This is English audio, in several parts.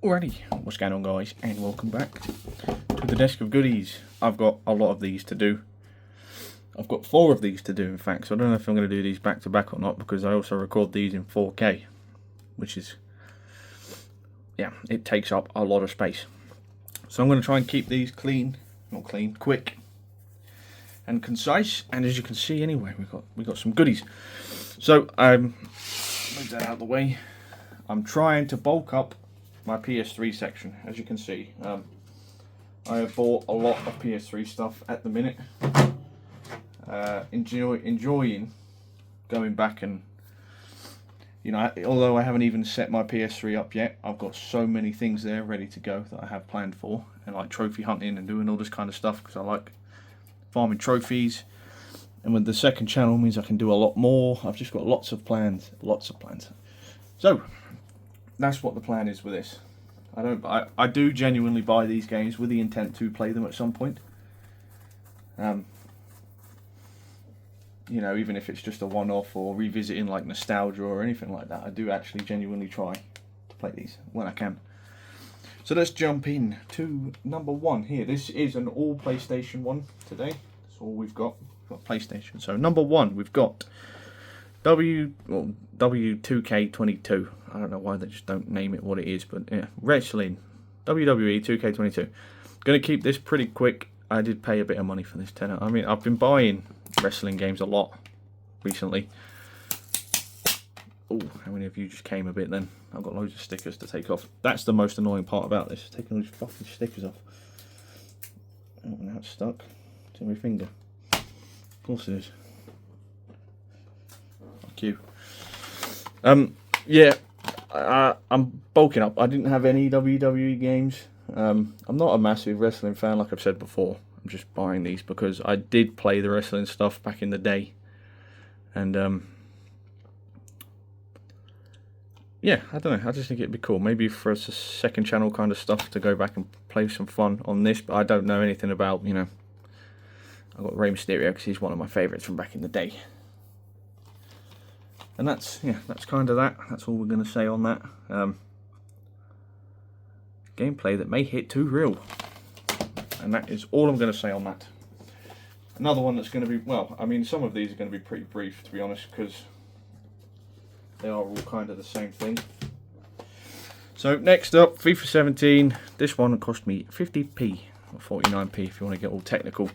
Alrighty, what's going on, guys, and welcome back to the desk of goodies. I've got a lot of these to do. I've got 4 of these to do, in fact, so I don't know if I'm going to do these back to back or not, because I also record these in 4K, which is, yeah, it takes up a lot of space. So I'm going to try and keep these quick and concise, and as you can see anyway, we've got some goodies. So move that out of the way. I'm trying to bulk up my PS3 section. As you can see, I have bought a lot of PS3 stuff at the minute. Enjoying going back and, you know, although I haven't even set my PS3 up yet, I've got so many things there ready to go that I have planned for, and like trophy hunting and doing all this kind of stuff because I like farming trophies. And with the second channel means I can do a lot more. I've just got lots of plans. So that's what the plan is with this. I do genuinely buy these games with the intent to play them at some point. You know, even if it's just a one-off or revisiting like nostalgia or anything like that, I do actually genuinely try to play these when I can. So let's jump in to number 1 here. This is an all PlayStation 1 today. That's all we've got. We've got PlayStation. So number 1, we've got W2K22. I don't know why they just don't name it what it is, but yeah, wrestling. WWE 2K22. Going to keep this pretty quick. I did pay a bit of money for this tenner. I mean, I've been buying wrestling games a lot recently. Oh, how many of you just came a bit then? I've got loads of stickers to take off. That's the most annoying part about this, taking all these fucking stickers off. Oh, now it's stuck to my finger. Of course it is. Fuck you. Yeah, I'm bulking up. I didn't have any WWE games. I'm not a massive wrestling fan, like I've said before. I'm just buying these because I did play the wrestling stuff back in the day. And, yeah, I don't know. I just think it'd be cool. Maybe for a second channel kind of stuff to go back and play some fun on this. But I don't know anything about, you know. I've got Rey Mysterio because he's one of my favourites from back in the day. And that's kind of that. That's all we're going to say on that. Gameplay that may hit too real. And that is all I'm going to say on that. Another one that's going to be, well, I mean, some of these are going to be pretty brief, to be honest, because they are all kind of the same thing. So next up, FIFA 17. This one cost me 50p, or 49p if you want to get all technical.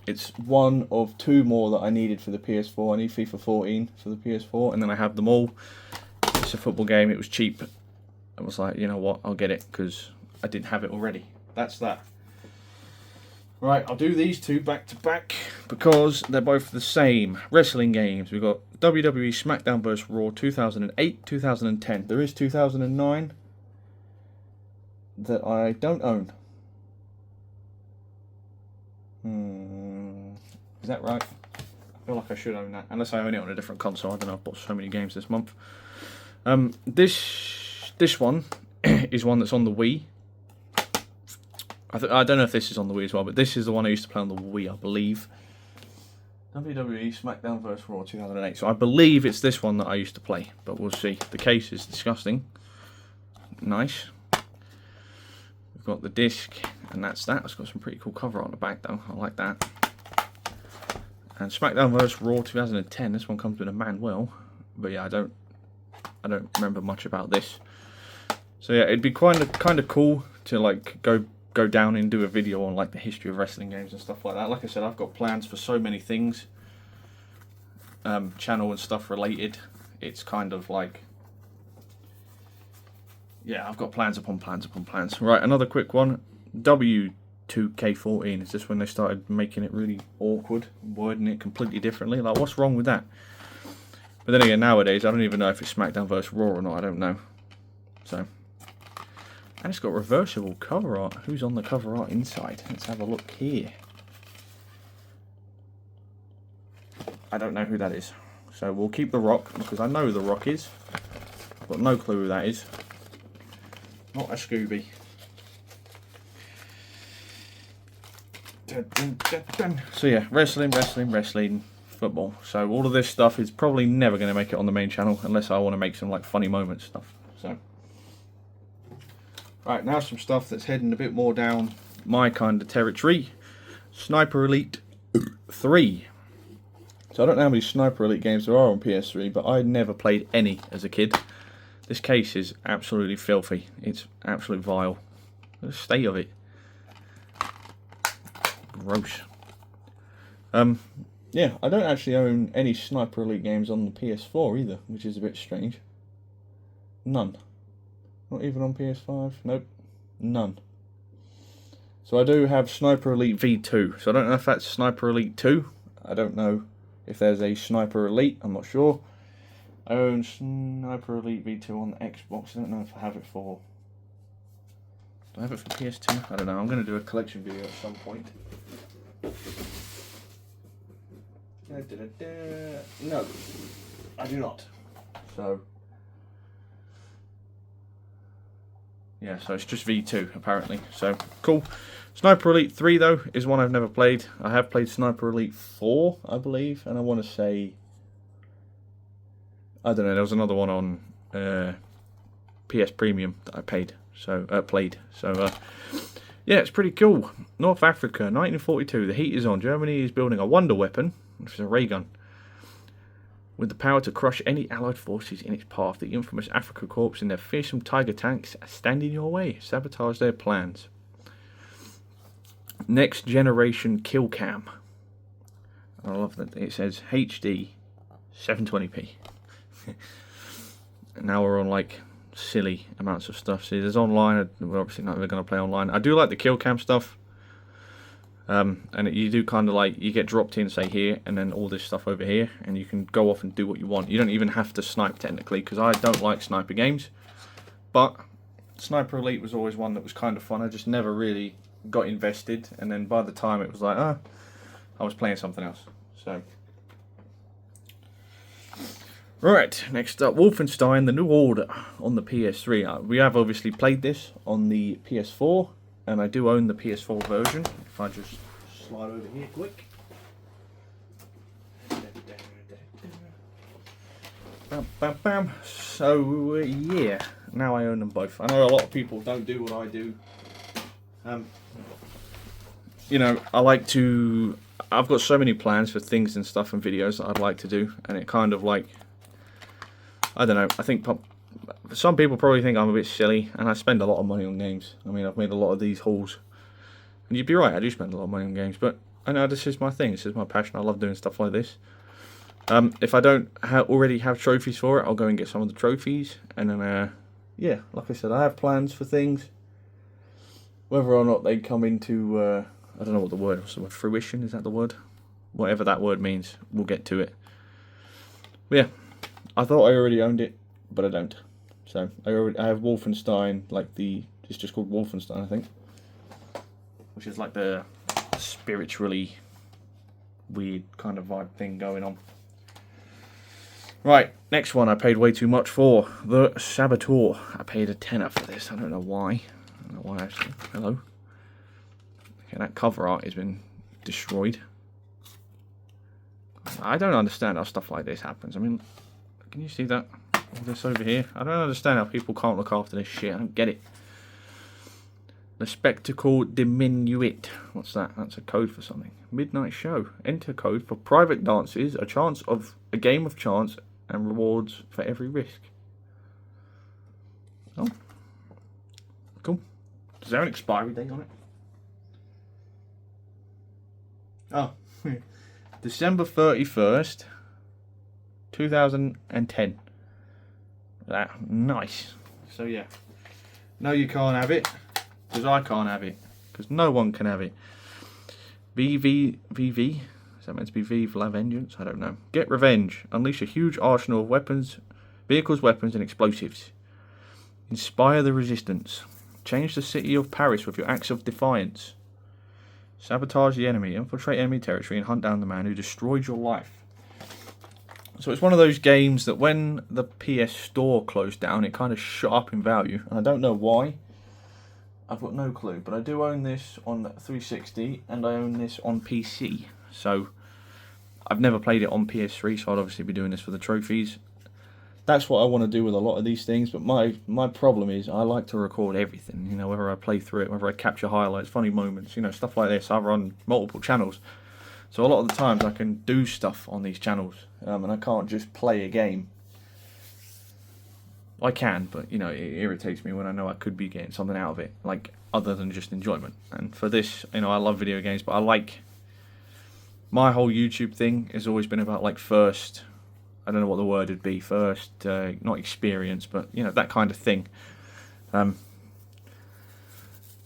It's one of 2 more that I needed for the PS4. I need FIFA 14 for the PS4, and then I have them all. It's a football game. It was cheap. I was like, you know what, I'll get it because I didn't have it already. That's that. Right, I'll do these 2 back to back because they're both the same. Wrestling games. We've got WWE SmackDown vs. Raw 2008, 2010. There is 2009 that I don't own. Is that right? I feel like I should own that. Unless I own it on a different console. I don't know, I've bought so many games this month. This one is one that's on the Wii. I don't know if this is on the Wii as well, but this is the one I used to play on the Wii, I believe. WWE SmackDown vs. Raw 2008. So I believe it's this one that I used to play, but we'll see. The case is disgusting. Nice. We've got the disc, and that's that. It's got some pretty cool cover on the back, though. I like that. And SmackDown vs. Raw 2010. This one comes with a manual, but yeah, I don't remember much about this. So yeah, it'd be kind of cool to like go down and do a video on like the history of wrestling games and stuff like that. Like I said, I've got plans for so many things, channel and stuff related. It's kind of like, yeah, I've got plans upon plans upon plans. Right, another quick one. W2K14. Is this when they started making it really awkward, wording it completely differently? Like, what's wrong with that? But then again, nowadays, I don't even know if it's SmackDown vs. Raw or not. I don't know. So, and it's got reversible cover art. Who's on the cover art inside? Let's have a look here. I don't know who that is. So we'll keep The Rock, because I know The Rock is. I've got no clue who that is. Not a Scooby. Dun, dun, dun, dun. So yeah, wrestling, football. So all of this stuff is probably never going to make it on the main channel unless I want to make some like funny moments stuff. So Right, now some stuff that's heading a bit more down my kind of territory. Sniper Elite 3. So I don't know how many Sniper Elite games there are on PS3, but I never played any as a kid. This case is absolutely filthy. It's absolutely vile. The state of it. Gross. Yeah, I don't actually own any Sniper Elite games on the PS4 either, which is a bit strange. None. Not even on PS5? Nope. None. So I do have Sniper Elite V2. So I don't know if that's Sniper Elite 2. I don't know if there's a Sniper Elite. I'm not sure. I own Sniper Elite V2 on the Xbox. I don't know if I have it for... Do I have it for PS2? I don't know. I'm going to do a collection video at some point. No, I do not. So... yeah, so it's just V2 apparently. So cool. Sniper Elite 3 though is one I've never played. I have played Sniper Elite 4, I believe, and I want to say, I don't know, there was another one on PS Premium that I played. So yeah, it's pretty cool. North Africa, 1942. The heat is on. Germany is building a wonder weapon, which is a ray gun, with the power to crush any Allied forces in its path. The infamous Afrika Corps and their fearsome Tiger tanks stand in your way. Sabotage their plans. Next generation kill cam. I love that it says HD 720p. Now we're on like silly amounts of stuff. See, there's online. We're obviously not going to play online. I do like the kill cam stuff. And you do kind of like, you get dropped in, say here, and then all this stuff over here, and you can go off and do what you want. You don't even have to snipe technically, because I don't like sniper games. But Sniper Elite was always one that was kind of fun. I just never really got invested, and then by the time it was like, I was playing something else. So, right, next up, Wolfenstein: The New Order on the PS3. We have obviously played this on the PS4. And I do own the PS4 version. If I just slide over here quick. Bam, bam, bam. So, yeah. Now I own them both. I know a lot of people don't do what I do. You know, I like to... I've got so many plans for things and stuff and videos that I'd like to do. And it kind of like... I don't know. I think... some people probably think I'm a bit silly, and I spend a lot of money on games. I mean, I've made a lot of these hauls, and you'd be right, I do spend a lot of money on games, but I know this is my thing, this is my passion. I love doing stuff like this. If I don't already have trophies for it, I'll go and get some of the trophies, and then, yeah, like I said, I have plans for things. Whether or not they come into, I don't know what the word was, fruition, is that the word? Whatever that word means, we'll get to it. But yeah, I thought I already owned it, but I don't. So I have Wolfenstein, it's just called Wolfenstein, I think, which is like the spiritually weird kind of vibe thing going on. Right, next one I paid way too much for, The Saboteur. I paid a tenner for this. I don't know why. I don't know why actually. Hello. Okay, that cover art has been destroyed. I don't understand how stuff like this happens. I mean, can you see that? All this over here. I don't understand how people can't look after this shit. I don't get it. The Spectacle Diminuit. What's that? That's a code for something. Midnight Show. Enter code for private dances. A game of chance and rewards for every risk. Oh. Cool. Does there an expiry date on it? Oh. December 31st, 2010. That nice. So yeah, no, you can't have it, because I can't have it, because no one can have it. VV, is that meant to be V for La Vengeance? I don't know. Get revenge. Unleash a huge arsenal of weapons, vehicles, weapons, and explosives. Inspire the resistance. Change the city of Paris with your acts of defiance. Sabotage the enemy. Infiltrate enemy territory and hunt down the man who destroyed your life. So it's one of those games that when the PS Store closed down, it kind of shot up in value. And I don't know why. I've got no clue. But I do own this on 360 and I own this on PC. So I've never played it on PS3, so I'd obviously be doing this for the trophies. that's what I want to do with a lot of these things. But my problem is I like to record everything. You know, whether I play through it, whether I capture highlights, funny moments, you know, stuff like this. I run multiple channels, so a lot of the times I can do stuff on these channels, and I can't just play a game. I can, but you know, it irritates me when I know I could be getting something out of it, like other than just enjoyment. And for this, you know, I love video games, but I like, my whole YouTube thing has always been about like first, I don't know what the word would be, first, not experience, but you know, that kind of thing. And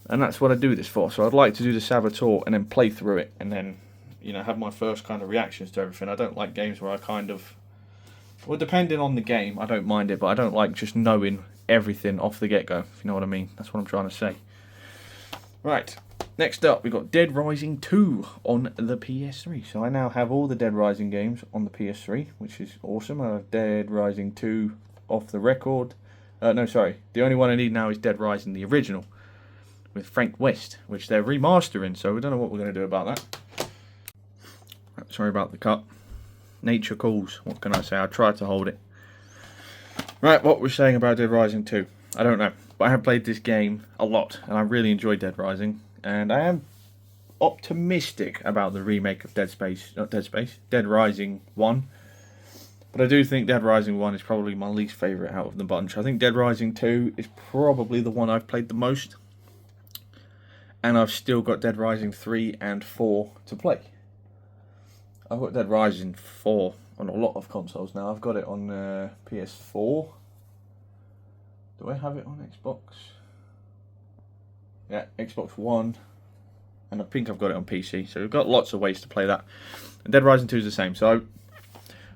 that's what I do this for. So I'd like to do the Saboteur and then play through it, and then, you know, have my first kind of reactions to everything. I don't like games where I kind of, well, depending on the game, I don't mind it, but I don't like just knowing everything off the get-go, if you know what I mean. That's what I'm trying to say. Right, next up, we've got Dead Rising 2 on the PS3. So I now have all the Dead Rising games on the PS3, which is awesome. I have Dead Rising 2 off the record. No, sorry. The only one I need now is Dead Rising, the original, with Frank West, which they're remastering, so we don't know what we're going to do about that. Right, sorry about the cut. Nature calls. What can I say? I tried to hold it. Right, what we're saying about Dead Rising 2. I don't know. But I have played this game a lot, and I really enjoyed Dead Rising. And I am optimistic about the remake of Dead Rising 1. But I do think Dead Rising 1 is probably my least favourite out of the bunch. I think Dead Rising 2 is probably the one I've played the most. And I've still got Dead Rising 3 and 4 to play. I've got Dead Rising 4 on a lot of consoles now. I've got it on PS4. Do I have it on Xbox? Yeah, Xbox One. And I think I've got it on PC. So we've got lots of ways to play that. And Dead Rising 2 is the same. So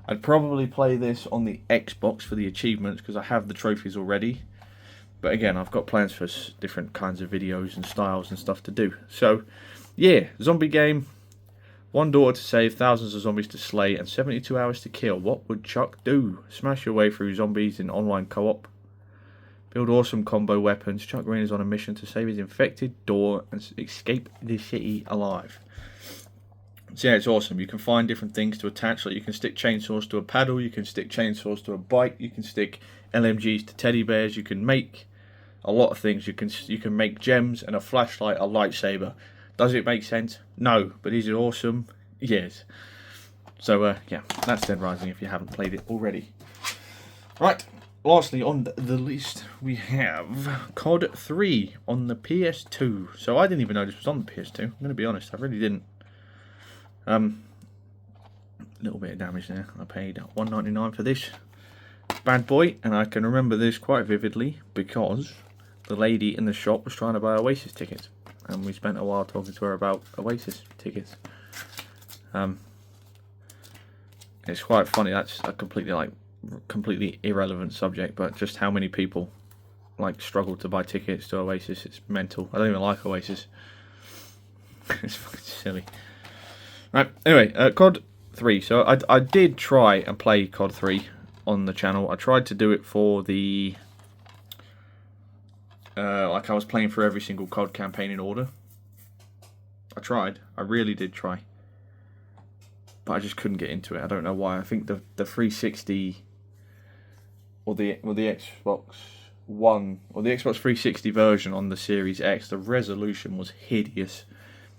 I'd probably play this on the Xbox for the achievements, because I have the trophies already. But again, I've got plans for different kinds of videos and styles and stuff to do. So, yeah, zombie game. One daughter to save, thousands of zombies to slay, and 72 hours to kill. What would Chuck do? Smash your way through zombies in online co-op. Build awesome combo weapons. Chuck Green is on a mission to save his infected daughter and escape the city alive. So yeah, it's awesome. You can find different things to attach. Like you can stick chainsaws to a paddle. You can stick chainsaws to a bike. You can stick LMGs to teddy bears. You can make a lot of things. You can make gems and a flashlight, a lightsaber. Does it make sense? No. But is it awesome? Yes. So, yeah, that's Dead Rising if you haven't played it already. Right, lastly on the list, we have COD 3 on the PS2. So I didn't even know this was on the PS2. I'm going to be honest, I really didn't. Little bit of damage there. I paid $1.99 for this bad boy, and I can remember this quite vividly because the lady in the shop was trying to buy Oasis tickets. And we spent a while talking to her about Oasis tickets. It's quite funny. That's a completely irrelevant subject, but just how many people struggle to buy tickets to Oasis. It's mental. I don't even like Oasis. It's fucking silly. Right. Anyway, COD 3. So I did try and play COD 3 on the channel. I tried to do it for the. I was playing through every single COD campaign in order. I tried. I really did try. But I just couldn't get into it. I don't know why. I think the 360 or the Xbox One or the Xbox 360 version on the Series X, the resolution was hideous.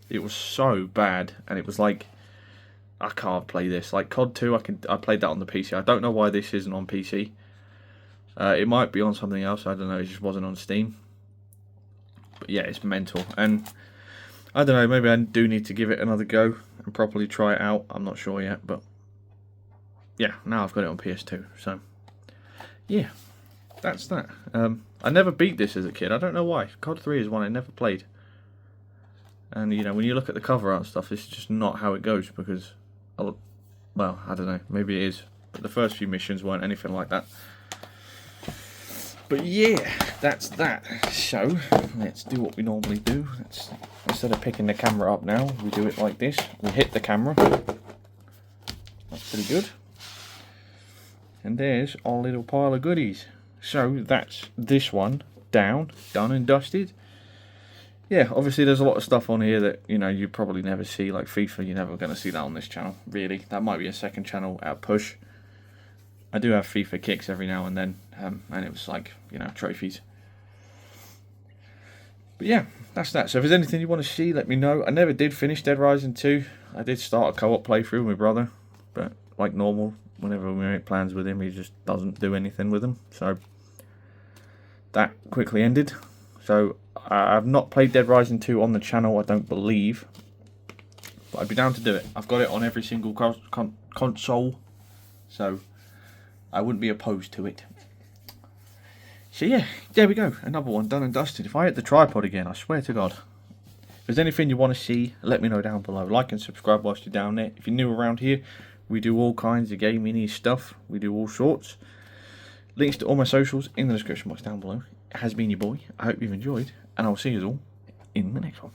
It was so bad, and it was like, I can't play this. Like COD 2, I played that on the PC. I don't know why this isn't on PC. It might be on something else. I don't know. It just wasn't on Steam. But yeah, it's mental. And I don't know. Maybe I do need to give it another go and properly try it out. I'm not sure yet. But yeah, now I've got it on PS2. So yeah, that's that. I never beat this as a kid. I don't know why. COD 3 is one I never played. And you know, when you look at the cover art and stuff, it's just not how it goes because, well, I don't know. Maybe it is. But the first few missions weren't anything like that. But yeah, that's that. So, let's do what we normally do. Instead of picking the camera up now, we do it like this. We hit the camera. That's pretty good. And there's our little pile of goodies. So, that's this one down, done and dusted. Yeah, obviously there's a lot of stuff on here that, you know, you probably never see, like FIFA. You're never going to see that on this channel, really. That might be a second channel at push. I do have FIFA kicks every now and then, and it was like, you know, trophies. But yeah, that's that. So if there's anything you want to see, let me know. I never did finish Dead Rising 2. I did start a co-op playthrough with my brother, but like normal, whenever we make plans with him, he just doesn't do anything with them. So that quickly ended. So I've not played Dead Rising 2 on the channel, I don't believe. But I'd be down to do it. I've got it on every single console, so I wouldn't be opposed to it. So yeah, there we go. Another one done and dusted. If I hit the tripod again, I swear to God. If there's anything you want to see, let me know down below. Like and subscribe whilst you're down there. If you're new around here, we do all kinds of gaming stuff. We do all sorts. Links to all my socials in the description box down below. It has been your boy. I hope you've enjoyed, and I'll see you all in the next one.